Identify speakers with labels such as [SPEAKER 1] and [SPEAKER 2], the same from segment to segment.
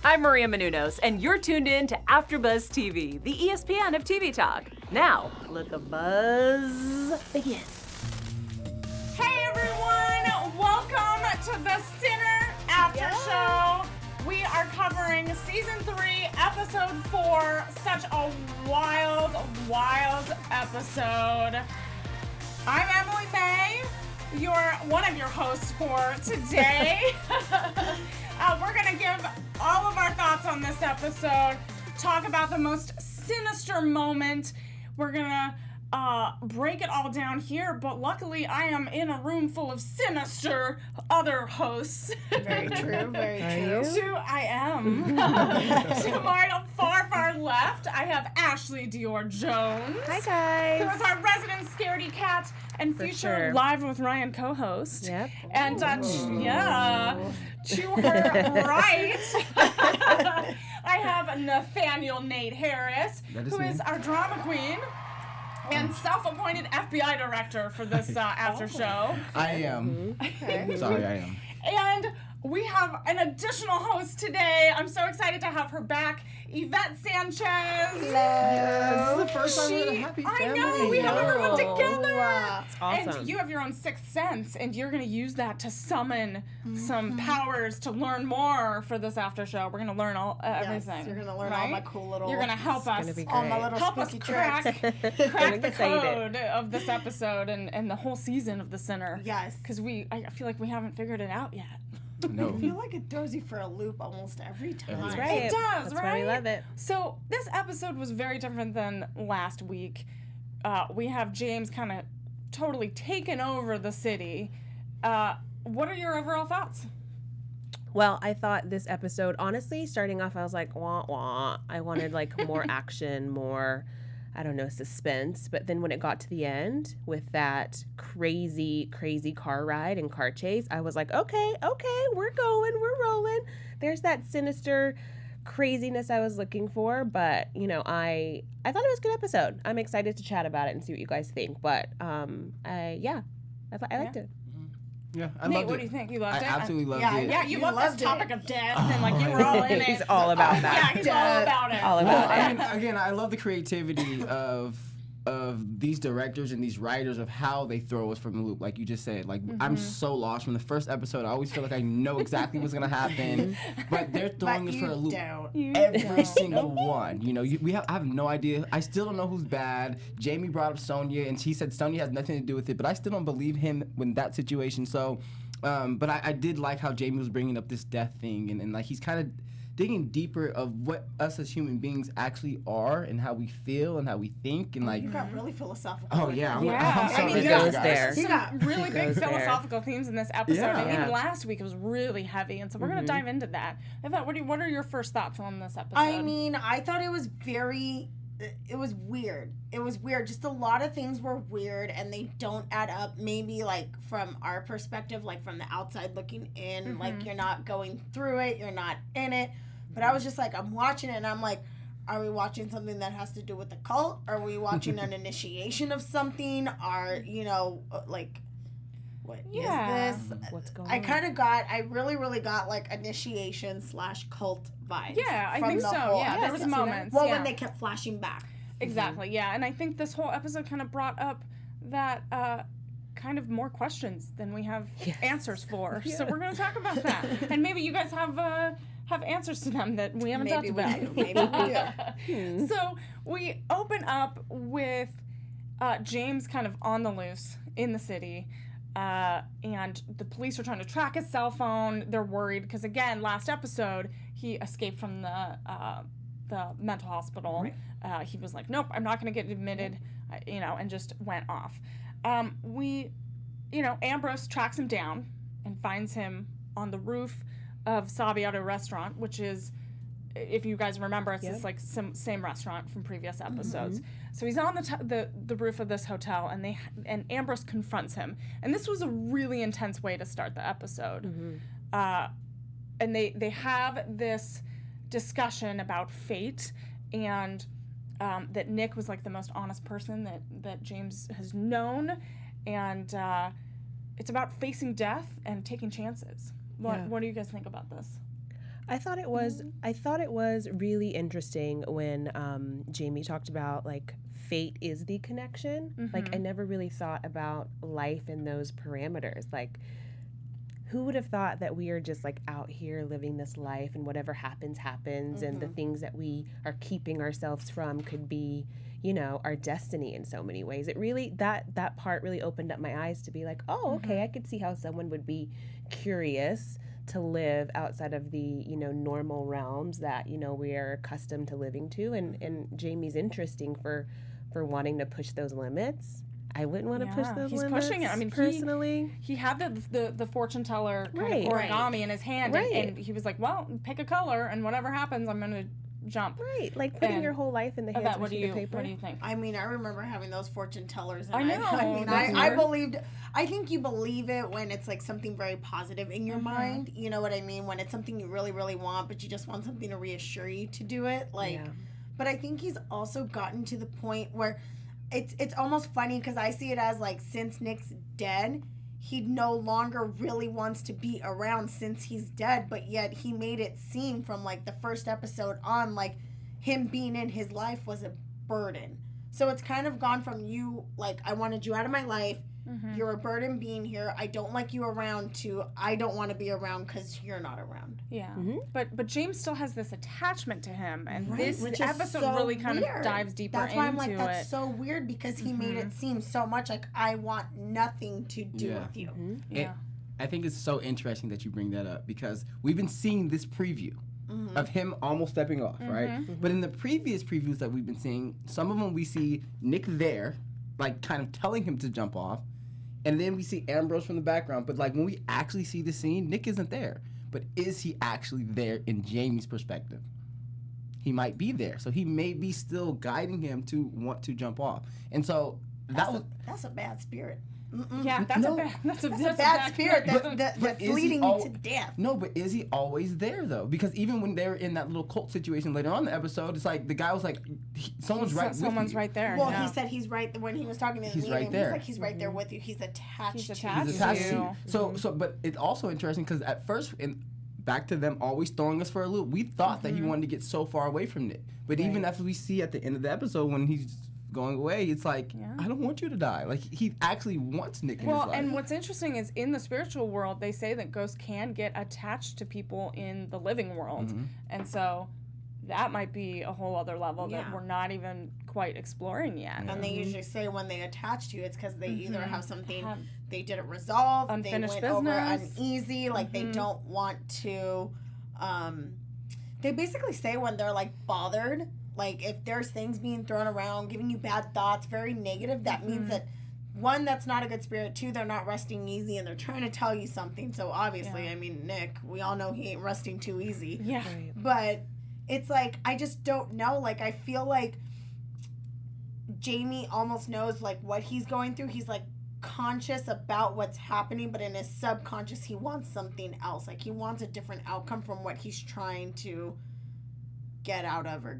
[SPEAKER 1] I'm Maria Menounos, and you're tuned in to AfterBuzz TV, the ESPN of TV talk. Now, let the buzz begin.
[SPEAKER 2] Hey everyone, welcome to the Sinner After Show. We are covering Season 3, Episode 4. Such a wild, wild episode. I'm Emily May, one of your hosts for today. We're going to give all of our thoughts on this episode, talk about the most sinister moment. We're going to break it all down here, but luckily I am in a room full of sinister other hosts.
[SPEAKER 3] Very true, very true.
[SPEAKER 2] I am. To my far left, I have Ashley Dior Jones.
[SPEAKER 3] Hi, guys.
[SPEAKER 2] Who is our resident scaredy cat and future Live with Ryan co-host.
[SPEAKER 3] Yep.
[SPEAKER 2] And to her right, I have Nathaniel Nate Harris, who is our drama queen and self-appointed FBI director for this after show.
[SPEAKER 4] I am.
[SPEAKER 3] Okay.
[SPEAKER 4] Sorry, I am.
[SPEAKER 2] And we have an additional host today. I'm so excited to have her back, Yvette Sanchez.
[SPEAKER 4] Yes, this is the first time we're in a happy family.
[SPEAKER 2] I know, we have everyone together.
[SPEAKER 3] It's
[SPEAKER 1] awesome.
[SPEAKER 2] And you have your own sixth sense, and you're going to use that to summon some powers to learn more for this after show. We're going to learn everything.
[SPEAKER 3] Yes, you're going to learn all my cool little...
[SPEAKER 2] You're going to help us.
[SPEAKER 1] Gonna be
[SPEAKER 3] all my
[SPEAKER 1] great.
[SPEAKER 3] little
[SPEAKER 2] Help us
[SPEAKER 3] spooky
[SPEAKER 2] crack
[SPEAKER 3] tricks.
[SPEAKER 2] the code of this episode and the whole season of The Sinner.
[SPEAKER 3] Yes.
[SPEAKER 2] Because I feel like we haven't figured it out yet.
[SPEAKER 4] No.
[SPEAKER 3] I feel like it throws you for a loop almost every time.
[SPEAKER 4] That's
[SPEAKER 1] right.
[SPEAKER 2] It does,
[SPEAKER 1] That's
[SPEAKER 2] right?
[SPEAKER 1] why we love it.
[SPEAKER 2] So this episode was very different than last week. We have James kind of totally taken over the city. What are your overall thoughts?
[SPEAKER 5] Well, I thought this episode, honestly, starting off, I was like, wah, wah. I wanted, like, more action, more, I don't know, suspense. But then when it got to the end with that crazy, crazy car ride and car chase, I was like, okay, we're going, we're rolling. There's that sinister craziness I was looking for. But, you know, I thought it was a good episode. I'm excited to chat about it and see what you guys think. But, I liked it.
[SPEAKER 4] Yeah, I
[SPEAKER 2] Nate,
[SPEAKER 4] loved it.
[SPEAKER 2] what do you think? You loved
[SPEAKER 4] I
[SPEAKER 2] it?
[SPEAKER 4] absolutely loved
[SPEAKER 3] Yeah,
[SPEAKER 4] it.
[SPEAKER 2] Yeah, you loved
[SPEAKER 3] loved
[SPEAKER 2] this
[SPEAKER 3] it.
[SPEAKER 2] topic of death, and like you were all in it.
[SPEAKER 5] He's all about that.
[SPEAKER 2] Yeah, he's all about it.
[SPEAKER 5] All about it.
[SPEAKER 4] Again, I love the creativity of these directors and these writers of how they throw us from the loop. Like you just said, like I'm so lost from the first episode. I always feel like I know exactly what's gonna happen, but they're throwing us for a loop. Every single one. You know, I have no idea. I still don't know who's bad. Jamie brought up Sonia, and she said Sonia has nothing to do with it, but I still don't believe him in that situation. So, but I did like how Jamie was bringing up this death thing, and like he's kind of digging deeper of what us as human beings actually are and how we feel and how we think and like.
[SPEAKER 3] You got really philosophical.
[SPEAKER 4] Oh yeah, I'm
[SPEAKER 2] Yeah,
[SPEAKER 4] sorry.
[SPEAKER 2] I mean,
[SPEAKER 5] It
[SPEAKER 2] there's
[SPEAKER 5] goes there.
[SPEAKER 2] some really big
[SPEAKER 5] goes there.
[SPEAKER 2] philosophical themes in this episode,
[SPEAKER 4] Yeah.
[SPEAKER 2] and even
[SPEAKER 5] Yeah.
[SPEAKER 2] last week it was really heavy, and so we're going to dive into that. Yvette, what are your first thoughts on this episode?
[SPEAKER 3] I mean, I thought it was it was weird. It was weird. Just a lot of things were weird, and they don't add up. Maybe, like, from our perspective, like, from the outside looking in, like, you're not going through it, you're not in it. But I was just like, I'm watching it, and I'm like, are we watching something that has to do with the cult? Are we watching an initiation of something? You know, like, what is this?
[SPEAKER 5] What's going
[SPEAKER 3] I really, really got, like, initiation/cult vibes.
[SPEAKER 2] Yeah, I
[SPEAKER 3] from
[SPEAKER 2] think
[SPEAKER 3] the
[SPEAKER 2] so.
[SPEAKER 3] whole
[SPEAKER 2] Yeah, there was
[SPEAKER 3] episode.
[SPEAKER 2] moments.
[SPEAKER 3] Well,
[SPEAKER 2] yeah.
[SPEAKER 3] when they kept flashing back.
[SPEAKER 2] Exactly, yeah. And I think this whole episode kind of brought up that kind of more questions than we have answers for. So we're going to talk about that. And maybe you guys have answers to them that we haven't talked about.
[SPEAKER 3] Maybe we do.
[SPEAKER 2] So we open up with James kind of on the loose in the city. And the police are trying to track his cell phone. They're worried because, again, last episode, he escaped from the mental hospital.
[SPEAKER 4] Right.
[SPEAKER 2] He was like, nope, I'm not going to get admitted, and just went off. Ambrose tracks him down and finds him on the roof of Sabiato Restaurant, which is, if you guys remember, it's this like same restaurant from previous episodes. So he's on the roof of this hotel, and Ambrose confronts him. And this was a really intense way to start the episode. And they have this discussion about fate and that Nick was like the most honest person that James has known, and it's about facing death and taking chances. What do you guys think about this?
[SPEAKER 5] I thought it was really interesting when Jamie talked about like fate is the connection. Like I never really thought about life in those parameters. Like who would have thought that we are just like out here living this life and whatever happens and the things that we are keeping ourselves from could be, you know, our destiny in so many ways. It really that part really opened up my eyes to be like, oh, okay, I could see how someone would be curious to live outside of the, you know, normal realms that, you know, we are accustomed to living to, and Jamie's interesting for wanting to push those limits. I wouldn't want to push those limits. He's pushing it. I mean, personally,
[SPEAKER 2] he had the fortune teller kind of
[SPEAKER 5] Right.
[SPEAKER 2] origami in his hand,
[SPEAKER 5] Right.
[SPEAKER 2] and he was like, "Well, pick a color, and whatever happens, I'm gonna jump."
[SPEAKER 5] right, like putting
[SPEAKER 2] And
[SPEAKER 5] your whole life in the hands of a sheet of paper.
[SPEAKER 2] What do you think?
[SPEAKER 3] I mean, I remember having those fortune tellers. And
[SPEAKER 2] I know.
[SPEAKER 3] I mean,
[SPEAKER 2] That's
[SPEAKER 3] I
[SPEAKER 2] weird.
[SPEAKER 3] believed. I think you believe it when it's like something very positive in your mind. You know what I mean? When it's something you really, really want, but you just want something to reassure you to do it. Like,
[SPEAKER 5] Yeah.
[SPEAKER 3] but I think he's also gotten to the point where it's almost funny because I see it as like since Nick's dead, he no longer really wants to be around since he's dead, but yet he made it seem from like the first episode on like him being in his life was a burden. So it's kind of gone from you like I wanted you out of my life, you're a burden being here, I don't like you around, to I don't want to be around because you're not around.
[SPEAKER 2] Yeah, but James still has this attachment to him, and this
[SPEAKER 3] Which is
[SPEAKER 2] episode
[SPEAKER 3] so
[SPEAKER 2] really kind
[SPEAKER 3] weird.
[SPEAKER 2] of dives deeper
[SPEAKER 3] That's why I'm
[SPEAKER 2] into
[SPEAKER 3] like, that's
[SPEAKER 2] it.
[SPEAKER 3] so weird because he made it seem so much like I want nothing to do
[SPEAKER 4] Yeah.
[SPEAKER 3] with you.
[SPEAKER 2] Yeah.
[SPEAKER 4] I think it's so interesting that you bring that up because we've been seeing this preview of him almost stepping off, right? But in the previous previews that we've been seeing, some of them we see Nick there, like kind of telling him to jump off, and then we see Ambrose from the background. But like when we actually see the scene, Nick isn't there. But is he actually there in Jamie's perspective? He might be there, so he may be still guiding him to want to jump off. And so
[SPEAKER 3] That's a bad spirit.
[SPEAKER 2] Yeah, that's
[SPEAKER 4] No.
[SPEAKER 2] a
[SPEAKER 3] Bad spirit that's
[SPEAKER 4] But is he
[SPEAKER 3] leading
[SPEAKER 4] al-
[SPEAKER 3] you to death.
[SPEAKER 4] No, but is he always there though? Because even when they're in that little cult situation later on in the episode, it's like the guy was like, someone's right with
[SPEAKER 2] Someone's
[SPEAKER 4] you.
[SPEAKER 2] right there.
[SPEAKER 3] Well,
[SPEAKER 2] yeah.
[SPEAKER 3] he said he's right when he was talking to the
[SPEAKER 4] He's
[SPEAKER 3] meeting.
[SPEAKER 4] right there.
[SPEAKER 3] He's like he's right there with you. He's attached.
[SPEAKER 2] He's
[SPEAKER 3] to
[SPEAKER 2] attached.
[SPEAKER 3] you.
[SPEAKER 4] He's attached to
[SPEAKER 2] you.
[SPEAKER 4] you. So, but it's also interesting because at first, back to them always throwing us for a loop, we thought that he wanted to get so far away from Nick. But even after we see at the end of the episode when he's going away, it's like, I don't want you to die. Like, he actually wants Nick in his life.
[SPEAKER 2] Well, and what's interesting is in the spiritual world, they say that ghosts can get attached to people in the living world. And so that might be a whole other level that we're not even quite exploring yet.
[SPEAKER 3] And they usually say when they attach to you, it's because they either have something they didn't resolve,
[SPEAKER 2] Unfinished
[SPEAKER 3] they went over
[SPEAKER 2] business.
[SPEAKER 3] uneasy, like they don't want to. They basically say when they're like bothered, like if there's things being thrown around, giving you bad thoughts, very negative, that means that one, that's not a good spirit. Two, they're not resting easy and they're trying to tell you something. So obviously, I mean, Nick, we all know he ain't resting too easy.
[SPEAKER 2] Yeah.
[SPEAKER 3] But it's like, I just don't know. Like, I feel like Jamie almost knows like what he's going through. He's like conscious about what's happening, but in his subconscious, he wants something else. Like, he wants a different outcome from what he's trying to get out of it.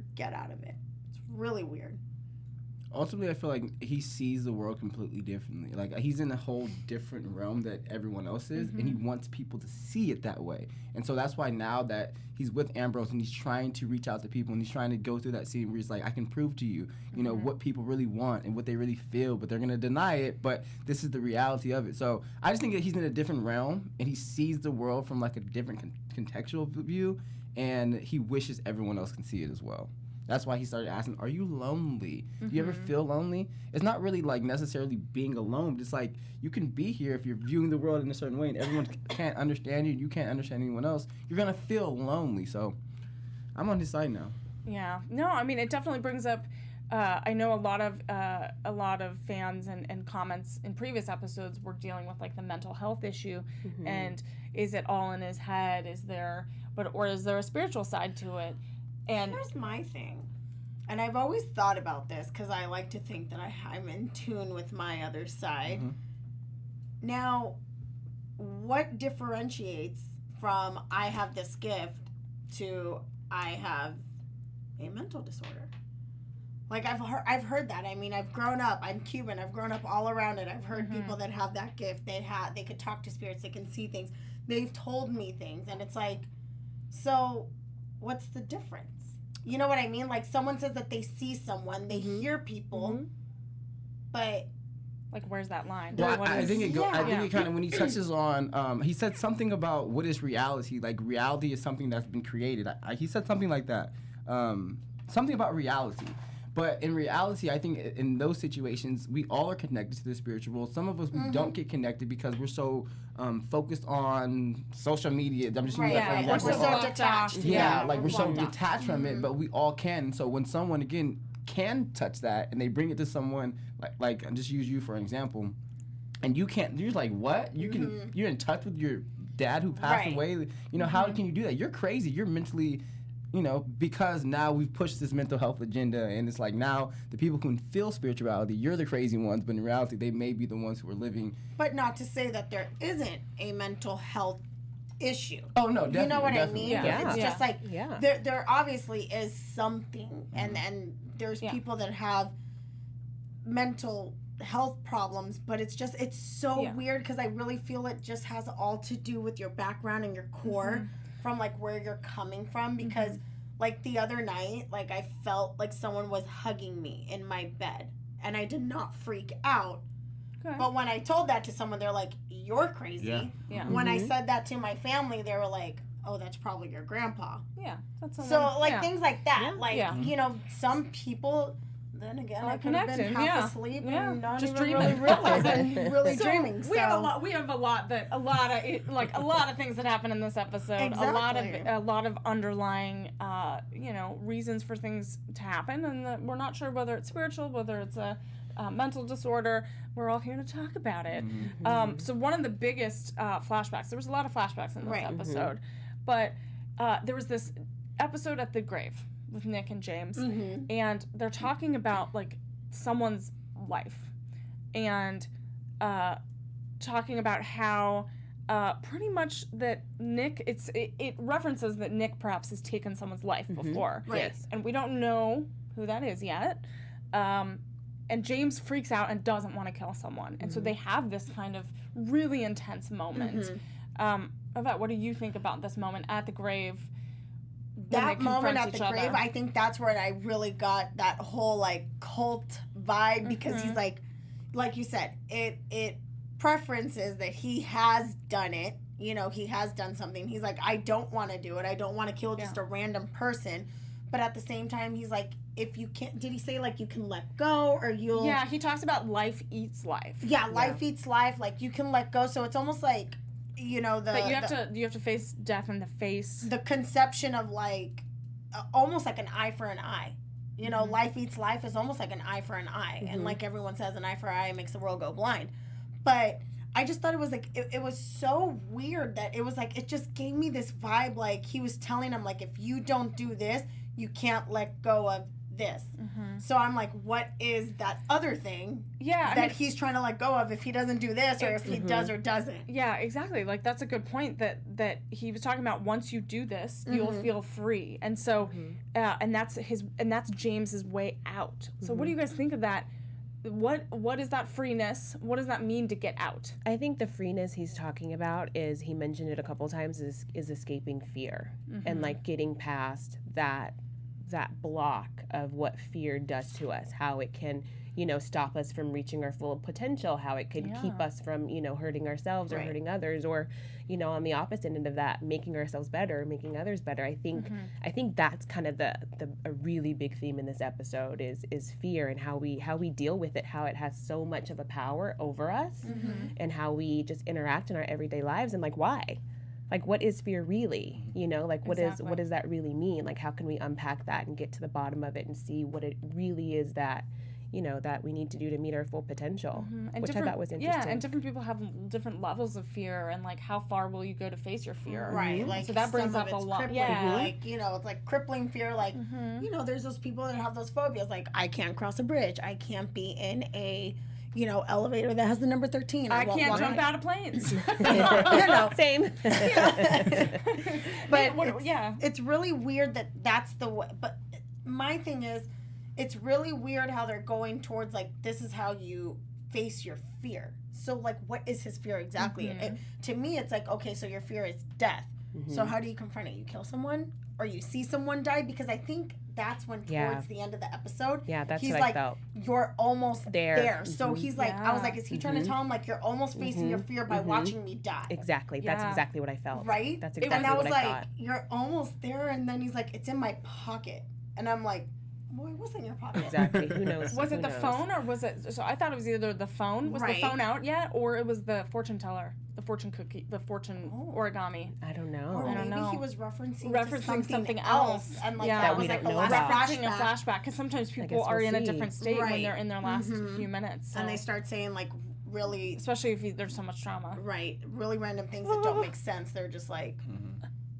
[SPEAKER 3] It's really weird.
[SPEAKER 4] Ultimately, I feel like he sees the world completely differently. Like, he's in a whole different realm that everyone else is, and he wants people to see it that way. And so that's why now that he's with Ambrose and he's trying to reach out to people and he's trying to go through that scene where he's like, I can prove to you, you know, what people really want and what they really feel, but they're going to deny it, but this is the reality of it. So I just think that he's in a different realm and he sees the world from like a different contextual view, and he wishes everyone else can see it as well. That's why he started asking, are you lonely? Do you ever feel lonely? It's not really like necessarily being alone. It's like you can be here if you're viewing the world in a certain way and everyone can't understand you and you can't understand anyone else. You're going to feel lonely. So I'm on his side now.
[SPEAKER 2] Yeah. No, I mean, it definitely brings up, I know a lot of fans and comments in previous episodes were dealing with like the mental health issue and is it all in his head? Is there a spiritual side to it? And
[SPEAKER 3] here's my thing, and I've always thought about this because I like to think that I'm in tune with my other side. Now, what differentiates from I have this gift to I have a mental disorder? Like, I've heard that. I mean, I've grown up. I'm Cuban. I've grown up all around it. I've heard people that have that gift. They could talk to spirits. They can see things. They've told me things, and it's like, So what's the difference? You know what I mean? Like someone says that they see someone, they hear people, but
[SPEAKER 2] like where's that line?
[SPEAKER 4] Well, I think it kind of when he touches on he said something about what is reality. Like reality is something that's been created. He said something like that. Something about reality. But in reality, I think in those situations, we all are connected to the spiritual world. Some of us, we don't get connected because we're so focused on social media. I'm just using that for
[SPEAKER 3] We're
[SPEAKER 4] example.
[SPEAKER 3] so detached.
[SPEAKER 4] Yeah, like we're so detached from it, but we all can. So when someone, again, can touch that and they bring it to someone, like I'll just use you for an example, and you can't, you're like, what? You can, you're in touch with your dad who passed away. You know, how can you do that? You're crazy. You're mentally... You know, because now we've pushed this mental health agenda, and it's like now the people who can feel spirituality, you're the crazy ones, but in reality, they may be the ones who are living.
[SPEAKER 3] But not to say that there isn't a mental health issue.
[SPEAKER 4] Oh, no, definitely.
[SPEAKER 3] You know what
[SPEAKER 4] definitely,
[SPEAKER 3] I mean?
[SPEAKER 5] Yeah.
[SPEAKER 3] It's just like, there obviously is something, and there's people that have mental health problems, but it's so weird because I really feel it just has all to do with your background and your core. From like where you're coming from, because like the other night, like I felt like someone was hugging me in my bed and I did not freak out. Okay. But when I told that to someone, they're like, you're crazy. Yeah. When I said that to my family, they were like, oh, that's probably your grandpa.
[SPEAKER 2] Yeah. That's
[SPEAKER 3] so like things like that. Like, you know, some people, then again, I could have been half asleep and not just even really realize and really dreaming.
[SPEAKER 2] We have a lot of things that happen in this episode.
[SPEAKER 3] Exactly.
[SPEAKER 2] A lot of underlying, reasons for things to happen, and we're not sure whether it's spiritual, whether it's a mental disorder. We're all here to talk about it. So one of the biggest flashbacks. There was a lot of flashbacks in this episode, but there was this episode at the grave with Nick and James, and they're talking about like someone's life, and talking about how pretty much that Nick, it references that Nick perhaps has taken someone's life before, and we don't know who that is yet, and James freaks out and doesn't want to kill someone, and so they have this kind of really intense moment. Yvette, what do you think about this moment at the grave?
[SPEAKER 3] That moment at the grave, I think that's where I really got that whole like cult vibe, because he's like you said, it preferences that he has done it. You know, he has done something. He's like, I don't want to do it. I don't want to kill just a random person. But at the same time, he's like, if you can't, did he say like you can let go or you'll?
[SPEAKER 2] Yeah, he talks about life eats life.
[SPEAKER 3] Yeah, life eats life. Like you can let go. So it's almost like, you know,
[SPEAKER 2] but you have to face death in the face.
[SPEAKER 3] The conception of like almost like an eye for an eye. You know, life eats life is almost like an eye for an eye, and like everyone says, an eye for an eye makes the world go blind. But I just thought it was like it was so weird that it was like it just gave me this vibe like he was telling him like if you don't do this, you can't let go of this. So I'm like, what is that other thing that he's trying to let go of if he doesn't do this, or if he does or doesn't?
[SPEAKER 2] Yeah, exactly. Like that's a good point that he was talking about. Once you do this, you'll feel free, and so and that's James's way out. So what do you guys think of that? What is that freeness? What does that mean to get out?
[SPEAKER 5] I think the freeness he's talking about is, he mentioned it a couple times, is escaping fear and like getting past that block of what fear does to us, how it can, you know, stop us from reaching our full potential, how it could keep us from, you know, hurting ourselves or hurting others, or, you know, on the opposite end of that, making ourselves better, making others better. I think that's kind of a really big theme in this episode is fear, and how we deal with it, how it has so much of a power over us, and how we just interact in our everyday lives, and like why. Like, what is fear really? You know, like, what does that really mean? Like, how can we unpack that and get to the bottom of it and see what it really is that, you know, that we need to do to meet our full potential, which I thought was interesting.
[SPEAKER 2] Yeah, and different people have different levels of fear, and, like, how far will you go to face your fear?
[SPEAKER 3] Right. Like,
[SPEAKER 2] so that brings up a lot.
[SPEAKER 3] Yeah. Like, you know, it's like crippling fear. Like, you know, there's those people that have those phobias. Like, I can't cross a bridge. I can't be in a... you know, elevator that has the number 13.
[SPEAKER 2] I can't jump out of planes.
[SPEAKER 3] You know.
[SPEAKER 5] Same.
[SPEAKER 3] But it's really weird that that's the way. But my thing is, it's really weird how they're going towards, like, this is how you face your fear. So, like, what is his fear exactly? To me, it's like, okay, so your fear is death. So how do you confront it? You kill someone, or you see someone die? Because I think that's when towards the end of the episode,
[SPEAKER 5] that's
[SPEAKER 3] he's
[SPEAKER 5] what
[SPEAKER 3] like,
[SPEAKER 5] I felt.
[SPEAKER 3] you're almost there. So he's like, I was
[SPEAKER 2] Yeah.
[SPEAKER 3] like, is he trying to tell him like you're almost facing your fear by watching me die?
[SPEAKER 5] Exactly. That's
[SPEAKER 2] Yeah.
[SPEAKER 5] exactly what I felt.
[SPEAKER 3] Right?
[SPEAKER 5] That's
[SPEAKER 3] And
[SPEAKER 5] exactly
[SPEAKER 3] I was
[SPEAKER 5] what
[SPEAKER 3] like,
[SPEAKER 5] I thought.
[SPEAKER 3] you're almost there, and then he's like, it's in my pocket, and I'm like, well, it was in your pocket.
[SPEAKER 5] Exactly. Who knows?
[SPEAKER 2] Was it
[SPEAKER 5] Who
[SPEAKER 2] the
[SPEAKER 5] knows?
[SPEAKER 2] phone or was it? So I thought it was either the phone. Was
[SPEAKER 3] Right.
[SPEAKER 2] the phone out yet, or it was the fortune teller, the fortune cookie, the fortune origami?
[SPEAKER 5] I don't
[SPEAKER 3] Or
[SPEAKER 5] know.
[SPEAKER 2] I don't
[SPEAKER 3] maybe
[SPEAKER 2] know.
[SPEAKER 3] he was referencing
[SPEAKER 2] Referencing
[SPEAKER 3] to
[SPEAKER 2] something else.
[SPEAKER 3] and like
[SPEAKER 2] Yeah.
[SPEAKER 3] that
[SPEAKER 5] That we
[SPEAKER 3] was like
[SPEAKER 5] don't
[SPEAKER 3] the
[SPEAKER 5] know
[SPEAKER 3] last
[SPEAKER 5] about.
[SPEAKER 2] Referencing a
[SPEAKER 3] flashback.
[SPEAKER 2] flashback, because sometimes people
[SPEAKER 5] guess
[SPEAKER 2] are
[SPEAKER 5] we'll
[SPEAKER 2] in a
[SPEAKER 5] see.
[SPEAKER 2] different state when
[SPEAKER 3] Right.
[SPEAKER 2] they're in their last few minutes.
[SPEAKER 3] And they
[SPEAKER 2] so-
[SPEAKER 3] start saying like really
[SPEAKER 2] especially if there's so much drama.
[SPEAKER 3] really random things that don't make sense. They're just like,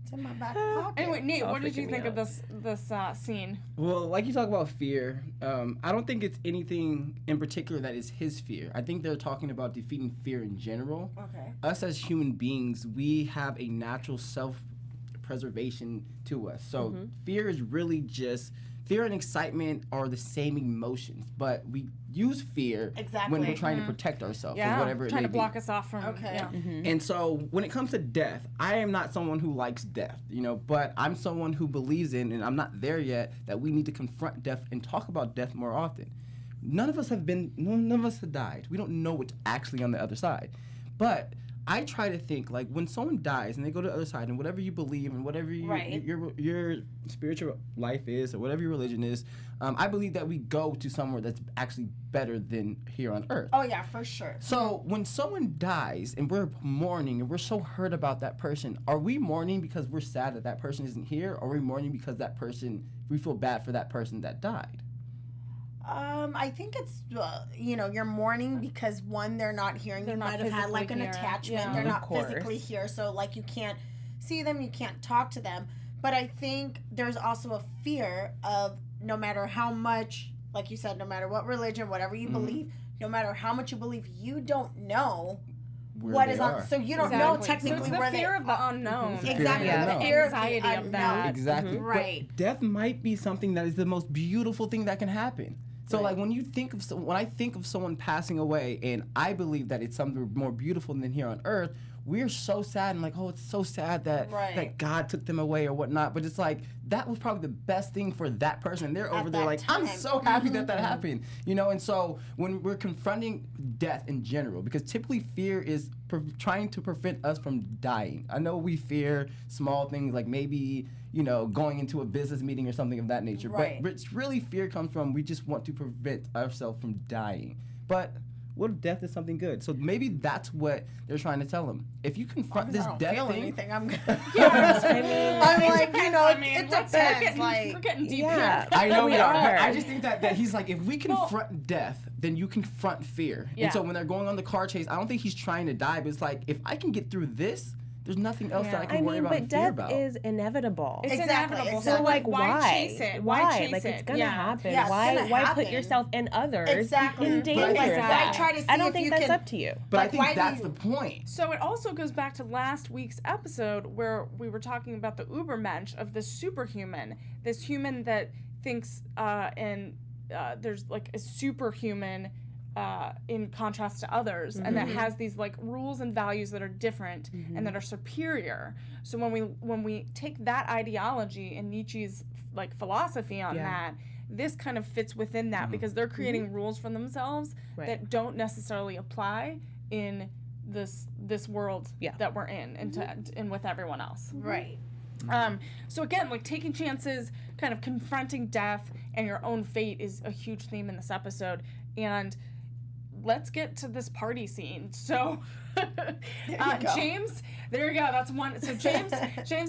[SPEAKER 3] it's in my back pocket.
[SPEAKER 2] Anyway, Nate,
[SPEAKER 5] all
[SPEAKER 2] what did you
[SPEAKER 5] freaking
[SPEAKER 2] think
[SPEAKER 5] me
[SPEAKER 2] of this scene?
[SPEAKER 4] Well, like you talk about fear, I don't think it's anything in particular that is his fear. I think they're talking about defeating fear in general.
[SPEAKER 3] Okay.
[SPEAKER 4] Us as human beings, we have a natural self-preservation to us. So fear is really just, fear and excitement are the same emotions, but we use fear
[SPEAKER 3] Exactly.
[SPEAKER 4] when we're trying to protect ourselves or
[SPEAKER 2] Yeah,
[SPEAKER 4] whatever it
[SPEAKER 2] trying
[SPEAKER 4] may
[SPEAKER 2] to
[SPEAKER 4] be.
[SPEAKER 2] block us off from.
[SPEAKER 3] Okay.
[SPEAKER 2] Yeah.
[SPEAKER 4] And so when it comes to death, I am not someone who likes death, but I'm someone who believes in, and I'm not there yet, that we need to confront death and talk about death more often. None of us have died. We don't know what's actually on the other side. But I try to think, like, when someone dies and they go to the other side, and whatever you believe and whatever
[SPEAKER 3] Right.
[SPEAKER 4] your spiritual life is, or whatever your religion is, I believe that we go to somewhere that's actually better than here on earth.
[SPEAKER 3] Oh yeah, for sure.
[SPEAKER 4] So when someone dies and we're mourning and we're so hurt about that person, are we mourning because we're sad that that person isn't here, or are we mourning because we feel bad for that person that died?
[SPEAKER 3] I think it's you're mourning because one, they're not here, and
[SPEAKER 2] They're
[SPEAKER 3] you
[SPEAKER 2] not
[SPEAKER 3] might have had like an
[SPEAKER 2] physically here.
[SPEAKER 3] attachment.
[SPEAKER 2] Yeah.
[SPEAKER 3] They're
[SPEAKER 5] Of
[SPEAKER 3] not
[SPEAKER 5] course.
[SPEAKER 3] physically here, so like you can't see them, you can't talk to them. But I think there's also a fear of no matter how much, like you said, no matter what religion, whatever you believe, no matter how much you believe, you don't know
[SPEAKER 4] Where
[SPEAKER 3] what
[SPEAKER 4] they
[SPEAKER 3] is
[SPEAKER 4] are.
[SPEAKER 3] on. So you don't know
[SPEAKER 2] Exactly.
[SPEAKER 3] technically
[SPEAKER 2] so it's the
[SPEAKER 3] where
[SPEAKER 2] fear
[SPEAKER 3] they
[SPEAKER 2] of the unknown.
[SPEAKER 4] It's the fear of
[SPEAKER 3] Exactly,
[SPEAKER 4] the
[SPEAKER 3] the
[SPEAKER 4] unknown.
[SPEAKER 3] fear of the
[SPEAKER 2] Anxiety of that.
[SPEAKER 3] unknown.
[SPEAKER 4] Exactly. But
[SPEAKER 3] Right.
[SPEAKER 4] death might be something that is the most beautiful thing that can happen. So like when I think of someone passing away, and I believe that it's something more beautiful than here on earth, we're so sad and like, oh, it's so sad that that God took them away or whatnot. But it's like that was probably the best thing for that person. And they're over there
[SPEAKER 3] that
[SPEAKER 4] like, I'm
[SPEAKER 3] time.
[SPEAKER 4] so happy that happened, And so when we're confronting death in general, because typically fear is trying to prevent us from dying. I know we fear small things like maybe going into a business meeting or something of that nature.
[SPEAKER 3] Right.
[SPEAKER 4] But it's really fear comes from we just want to prevent ourselves from dying. But what if death is something good? So maybe that's what they're trying to tell him. If you confront this
[SPEAKER 3] I don't
[SPEAKER 4] death
[SPEAKER 3] feel
[SPEAKER 4] thing,
[SPEAKER 3] anything. I'm good.
[SPEAKER 5] I mean,
[SPEAKER 3] I'm like,
[SPEAKER 2] we're
[SPEAKER 3] it depends. Like,
[SPEAKER 2] getting deep
[SPEAKER 5] yeah.
[SPEAKER 2] here.
[SPEAKER 4] I know
[SPEAKER 5] We
[SPEAKER 4] we are.
[SPEAKER 5] are.
[SPEAKER 4] I just think that he's like, if we confront death, then you confront fear.
[SPEAKER 2] Yeah.
[SPEAKER 4] And so when they're going on the car chase, I don't think he's trying to die, but it's like, if I can get through this, there's nothing else that I can worry about
[SPEAKER 5] but
[SPEAKER 4] and fear
[SPEAKER 5] death
[SPEAKER 4] about.
[SPEAKER 5] is inevitable.
[SPEAKER 2] It's
[SPEAKER 3] Exactly,
[SPEAKER 2] inevitable.
[SPEAKER 3] exactly.
[SPEAKER 2] So
[SPEAKER 5] like,
[SPEAKER 2] why
[SPEAKER 5] why?
[SPEAKER 2] chase it?
[SPEAKER 5] Why?
[SPEAKER 2] chase
[SPEAKER 5] Like,
[SPEAKER 2] it?
[SPEAKER 5] it's gonna
[SPEAKER 2] Yeah.
[SPEAKER 5] happen.
[SPEAKER 3] Yeah, it's
[SPEAKER 5] why?
[SPEAKER 3] gonna
[SPEAKER 5] Why
[SPEAKER 3] happen.
[SPEAKER 5] put yourself and others
[SPEAKER 3] Exactly.
[SPEAKER 5] in
[SPEAKER 3] But
[SPEAKER 5] danger?
[SPEAKER 2] like,
[SPEAKER 5] of
[SPEAKER 2] why
[SPEAKER 5] that?
[SPEAKER 3] try to see
[SPEAKER 5] I don't
[SPEAKER 3] if
[SPEAKER 5] think
[SPEAKER 3] you
[SPEAKER 5] that's
[SPEAKER 3] can-
[SPEAKER 5] up to you.
[SPEAKER 4] But I
[SPEAKER 3] like,
[SPEAKER 4] think
[SPEAKER 3] why do
[SPEAKER 4] that's
[SPEAKER 3] you-
[SPEAKER 4] the point.
[SPEAKER 2] So it also goes back to last week's episode where we were talking about the Ubermensch of this superhuman, this human that thinks there's like a superhuman in contrast to others, and that has these like rules and values that are different and that are superior. So when we take that ideology and Nietzsche's like philosophy on that, this kind of fits within that because they're creating rules for themselves that don't necessarily apply in this world that we're in and with everyone else.
[SPEAKER 3] right.
[SPEAKER 2] So again, like taking chances, kind of confronting death and your own fate is a huge theme in this episode. And let's get to this party scene. So James, there you go. That's one. So James